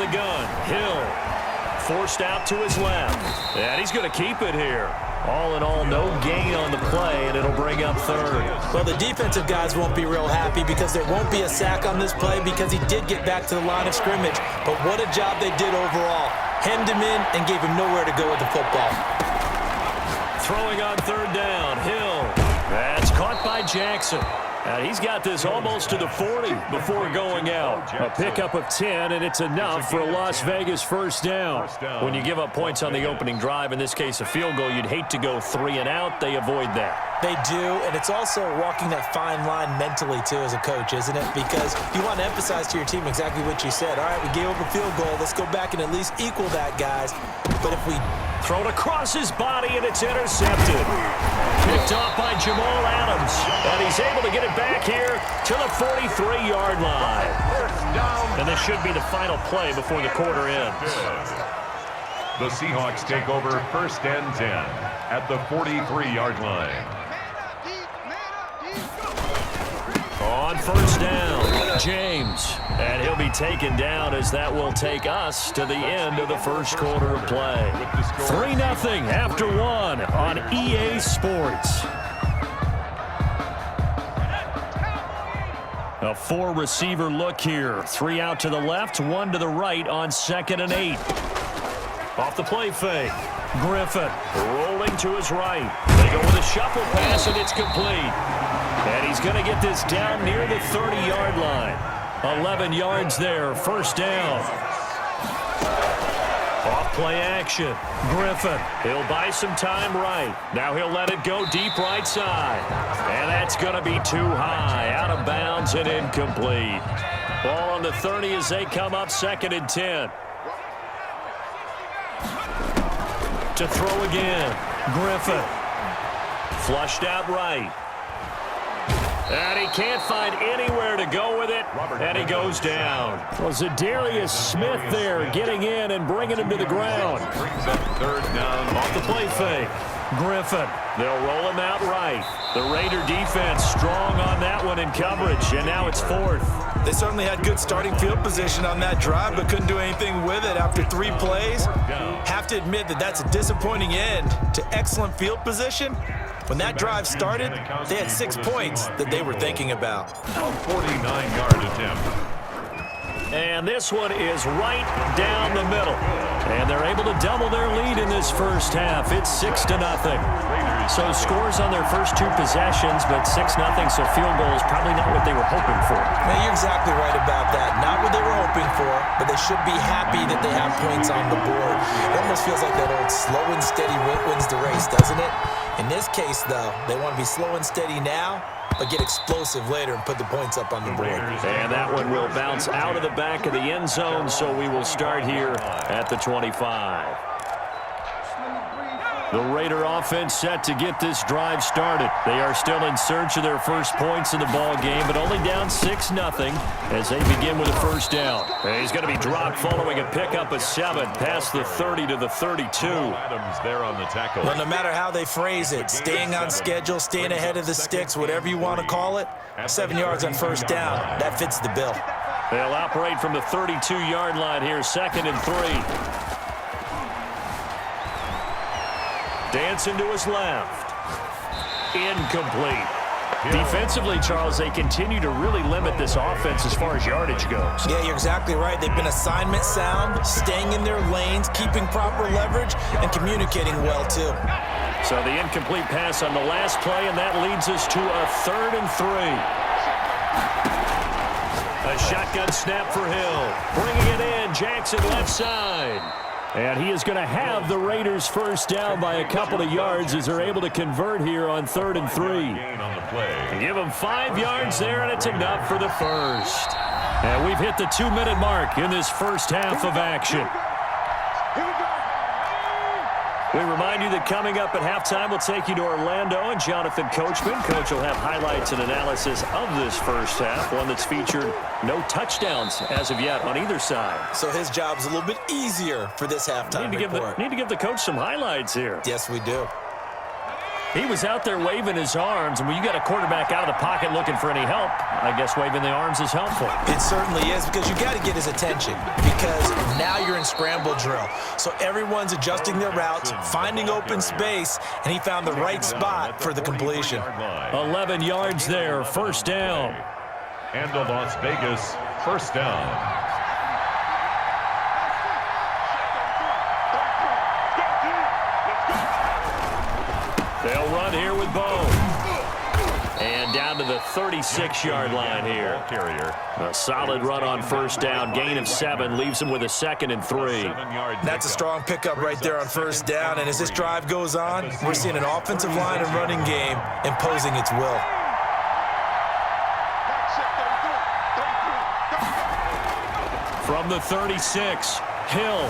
the gun. Hill forced out to his left. And he's going to keep it here. All in all, no gain on the play, and it'll bring up third. Well, the defensive guys won't be real happy because there won't be a sack on this play because he did get back to the line of scrimmage. But what a job they did overall. Hemmed him in and gave him nowhere to go with the football. Throwing on third down, Hill. That's caught by Jackson. He's got this almost to the 40 before going out. A pickup of 10, and it's enough for a Las Vegas first down. When you give up points on the opening drive, in this case a field goal, you'd hate to go 3 and out. They avoid that. They do, and it's also walking that fine line mentally, too, as a coach, isn't it? Because you want to emphasize to your team exactly what you said. All right, we gave up a field goal. Let's go back and at least equal that, guys. But if we thrown across his body, and it's intercepted. Picked off by Jamal Adams. And he's able to get it back here to the 43-yard line. And this should be the final play before the quarter ends. The Seahawks take over first and 10 at the 43-yard line. On first down, James. And he'll be taken down as that will take us to the end of the first quarter of play. 3-0 after 1 on EA Sports. A 4-receiver look here. 3 out to the left, 1 to the right on 2nd and 8. Off the play fake. Griffin rolling to his right. They go with a shuffle pass, and it's complete. And he's going to get this down near the 30-yard line. 11 yards there, first down. Off play action. Griffin, he'll buy some time right. Now he'll let it go deep right side. And that's going to be too high, out of bounds and incomplete. Ball on the 30 as they come up 2nd and 10. To throw again. Griffin. Flushed out right. And he can't find anywhere to go with it, and he goes down. Well, Zadarius Smith there getting in and bringing him to the ground. Brings up third down. Off the play fake. Griffin. They'll roll him out right. The Raider defense strong on that one in coverage, and now it's 4th. They certainly had good starting field position on that drive, but couldn't do anything with it after 3 plays. Have to admit that that's a disappointing end to excellent field position. When that drive started, they had 6 points that they were thinking about. A 49-yard attempt. And this one is right down the middle. And they're able to double their lead in this first half. It's 6-0. So scores on their first 2 possessions, but 6-0, so field goal is probably not what they were hoping for. Man, you're exactly right about that. Not what they were hoping for, but they should be happy that they have points on the board. It almost feels like that old slow and steady wins the race, doesn't it? In this case, though, they want to be slow and steady now, but get explosive later and put the points up on the board. And that one will bounce out of the back of the end zone, so we will start here at the 25. The Raider offense set to get this drive started. They are still in search of their first points in the ball game, but only down 6-0 as they begin with a first down. And he's going to be dropped following a pickup of 7 past the 30 to the 32. Adams there on the tackle. Well, no matter how they phrase it, staying on schedule, staying ahead of the sticks, whatever you want to call it, 7 yards on first down, that fits the bill. They'll operate from the 32-yard line here, 2nd and 3. Dancing to his left. Incomplete. Defensively, Charles, they continue to really limit this offense as far as yardage goes. Yeah, you're exactly right. They've been assignment sound, staying in their lanes, keeping proper leverage, and communicating well, too. So the incomplete pass on the last play, and that leads us to a 3rd and 3. A shotgun snap for Hill. Bringing it in, Jackson left side. And he is going to have the Raiders first down by a couple of yards as they're able to convert here on 3rd and 3. Give them 5 yards there, and it's enough for the first. And we've hit the 2-minute mark in this first half of action. We remind you that coming up at halftime, we'll take you to Orlando and Jonathan Coachman. Coach will have highlights and analysis of this first half, one that's featured no touchdowns as of yet on either side. So his job's a little bit easier for this halftime report. Need to give the coach some highlights here. Yes, we do. He was out there waving his arms, and when you got a quarterback out of the pocket looking for any help, I guess waving the arms is helpful. It certainly is, because you got to get his attention, because now you're in scramble drill. So everyone's adjusting their routes, finding open space, and he found the right spot for the completion. 11 yards there, first down. And the Las Vegas first down. They'll run here with Bo. And down to the 36-yard line here. A solid run on first down. Gain of 7 leaves him with a 2nd and 3. That's a strong pickup right there on first down. And as this drive goes on, we're seeing an offensive line and running game imposing its will. From the 36, Hill.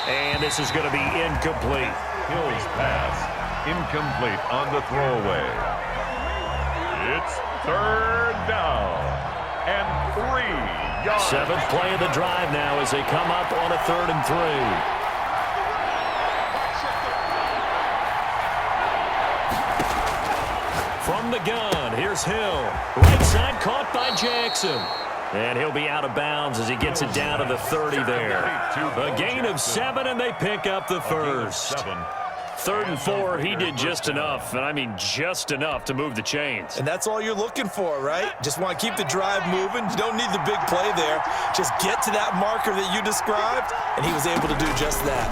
And this is going to be incomplete. Hill's pass incomplete on the throwaway. It's third down and 3 yards. 7th play of the drive now as they come up on a 3rd and 3. From the gun, here's Hill. Right side caught by Jackson. And he'll be out of bounds as he gets it down to the 30 there. A gain of 7, and they pick up the first. 3rd and 4, he did just enough, and I mean just enough to move the chains. And that's all you're looking for, right? Just want to keep the drive moving. You don't need the big play there. Just get to that marker that you described, and he was able to do just that.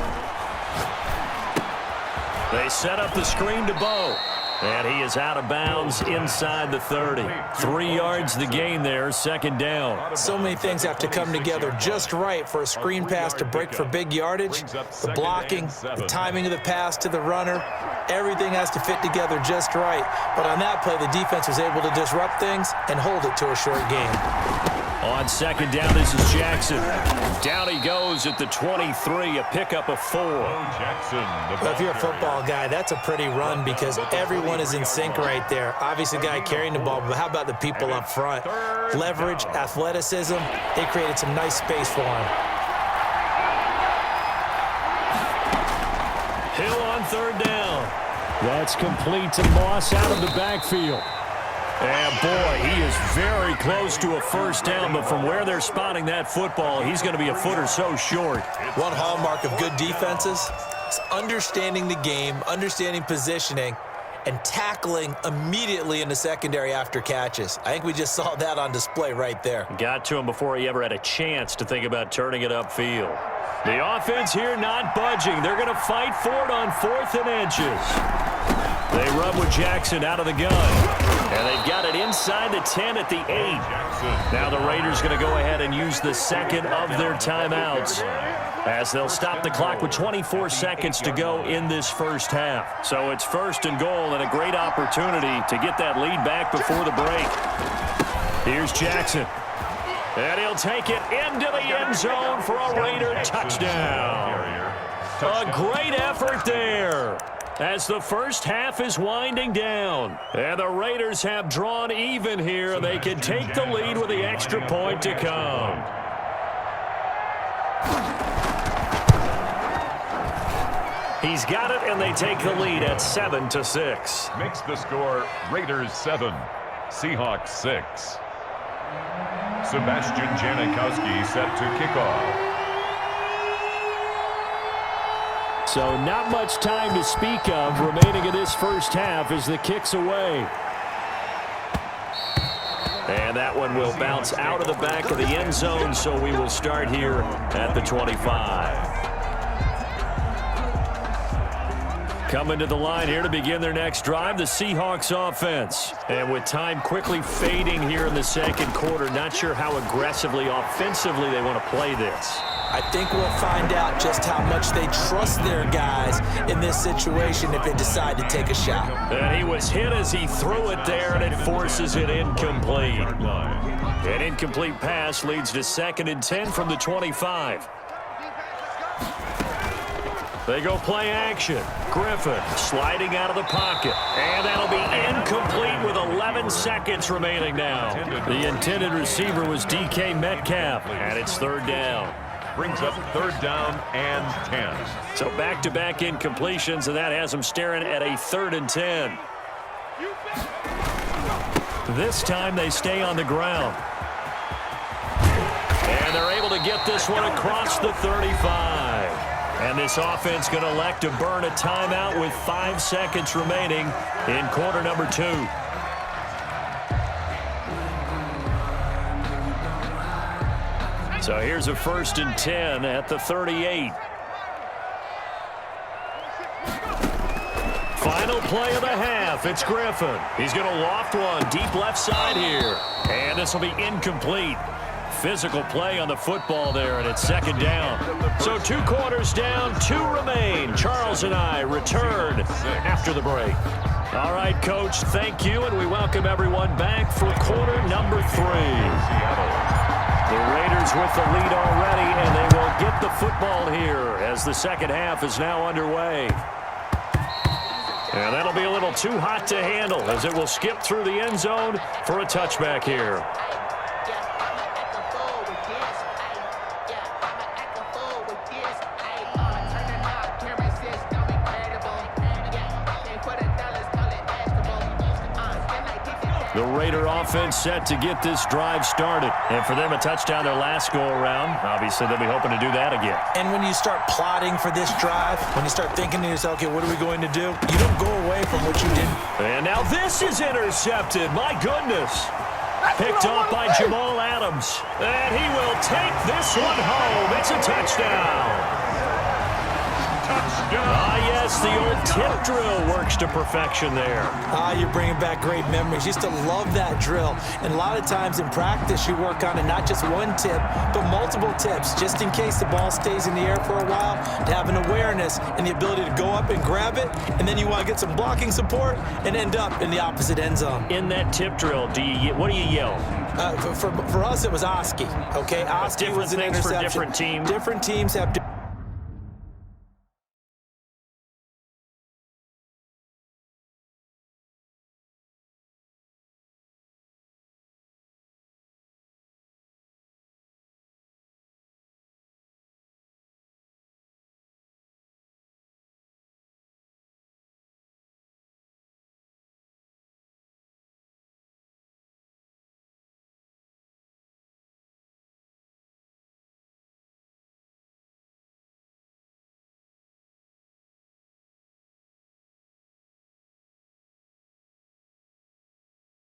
They set up the screen to Bo. And he is out of bounds inside the 30. 3 yards the gain there, 2nd down. So many things have to come together just right for a screen pass to break for big yardage. The blocking, the timing of the pass to the runner, everything has to fit together just right. But on that play, the defense was able to disrupt things and hold it to a short game. On 2nd down, this is Jackson. Down he goes at the 23, a pickup of 4. Well, if you're a football guy, that's a pretty run because everyone is in sync right there. Obviously, the guy carrying the ball, but how about the people up front? Leverage, athleticism, they created some nice space for him. Hill on 3rd down. That's complete to Moss out of the backfield. And boy, he is very close to a first down, but from where they're spotting that football, he's going to be a foot or so short. One hallmark of good defenses is understanding the game, understanding positioning, and tackling immediately in the secondary after catches. I think we just saw that on display right there. Got to him before he ever had a chance to think about turning it upfield. The offense here not budging. They're going to fight for it on 4th and inches. They run with Jackson out of the gun. And they've got it inside the 10 at the 8. Now the Raiders going to go ahead and use the 2nd of their timeouts as they'll stop the clock with 24 seconds to go in this first half. So it's 1st and goal and a great opportunity to get that lead back before the break. Here's Jackson. And he'll take it into the end zone for a Raider touchdown. A great effort there as the first half is winding down. And the Raiders have drawn even here. They can take the lead with the extra point to come. He's got it, and they take the lead at 7-6. Makes the score Raiders 7, Seahawks 6. Sebastian Janikowski set to kick off. So not much time to speak of remaining in this first half as the kick's away. And that one will bounce out of the back of the end zone, so we will start here at the 25. Coming to the line here to begin their next drive, the Seahawks offense. And with time quickly fading here in the second quarter, not sure how aggressively, offensively they want to play this. I think we'll find out just how much they trust their guys in this situation if they decide to take a shot. And he was hit as he threw it there, and it forces it incomplete. An incomplete pass leads to 2nd and 10 from the 25. They go play action. Griffin sliding out of the pocket. And that'll be incomplete with 11 seconds remaining now. The intended receiver was DK Metcalf, and it's 3rd down. brings up 3rd down and 10. So back-to-back incompletions, and that has them staring at a 3rd and 10. This time they stay on the ground. And they're able to get this one across the 35. And this offense going to elect to burn a timeout with 5 seconds remaining in quarter number 2. So here's a 1st and 10 at the 38. Final play of the half. It's Griffin. He's going to loft one deep left side here. And this will be incomplete. Physical play on the football there, and it's 2nd down. So 2 quarters down, 2 remain. Charles and I return after the break. All right, Coach, thank you, and we welcome everyone back for quarter number 3. The Raiders with the lead already, and they will get the football here as the second half is now underway. And that'll be a little too hot to handle as it will skip through the end zone for a touchback here. The Raider offense set to get this drive started. And for them, a touchdown their last go-around. Obviously, they'll be hoping to do that again. And when you start plotting for this drive, when you start thinking to yourself, okay, what are we going to do? You don't go away from what you did. And now this is intercepted. My goodness. Picked off by Jamal Adams. And he will take this one home. It's a touchdown. Yes, the old tip drill works to perfection there. You're bringing back great memories. Used to love that drill. And a lot of times in practice, you work on it, not just one tip, but multiple tips, just in case the ball stays in the air for a while, to have an awareness and the ability to go up and grab it, and then you want to get some blocking support and end up in the opposite end zone. In that tip drill, what do you yell? For us, it was Oski. Okay, Oski was an interception. For different teams. Different teams have different.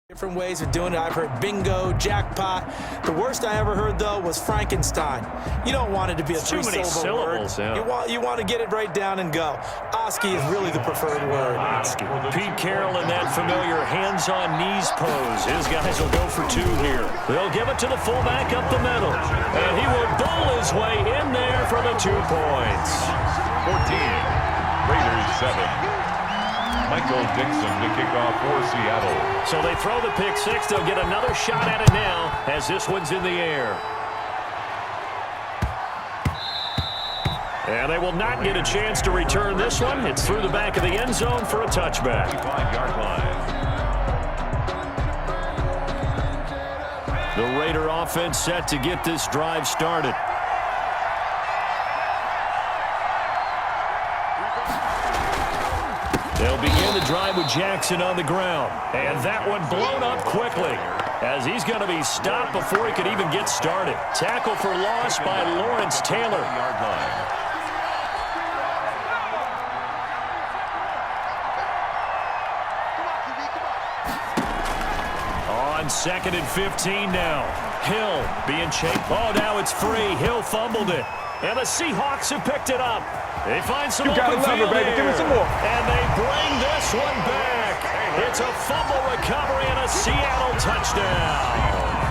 Different ways of doing it. I've heard bingo, jackpot. The worst I ever heard, though, was Frankenstein. You don't want it to be a three-syllable word. Yeah. You want to get it right down and go. Oski is really the preferred word. Oski. Pete Carroll in that familiar hands-on knees pose. His guys will go for 2 here. They'll give it to the fullback up the middle. And he will bowl his way in there for the 2 points. 14, Raiders 7. Michael Dixon to kick off for Seattle. So they throw the pick 6. They'll get another shot at it now as this one's in the air. And they will not get a chance to return this one. It's through the back of the end zone for a touchback. 5-yard line. The Raider offense set to get this drive started. They'll begin the drive with Jackson on the ground. And that one blown up quickly as he's going to be stopped before he could even get started. Tackle for loss by Lawrence Taylor. On 2nd and 15 now. Hill being chased. Oh, now it's free. Hill fumbled it. And the Seahawks have picked it up. They find some open field here. Give me some more. And they bring this one back. It's a fumble recovery and a Seattle touchdown.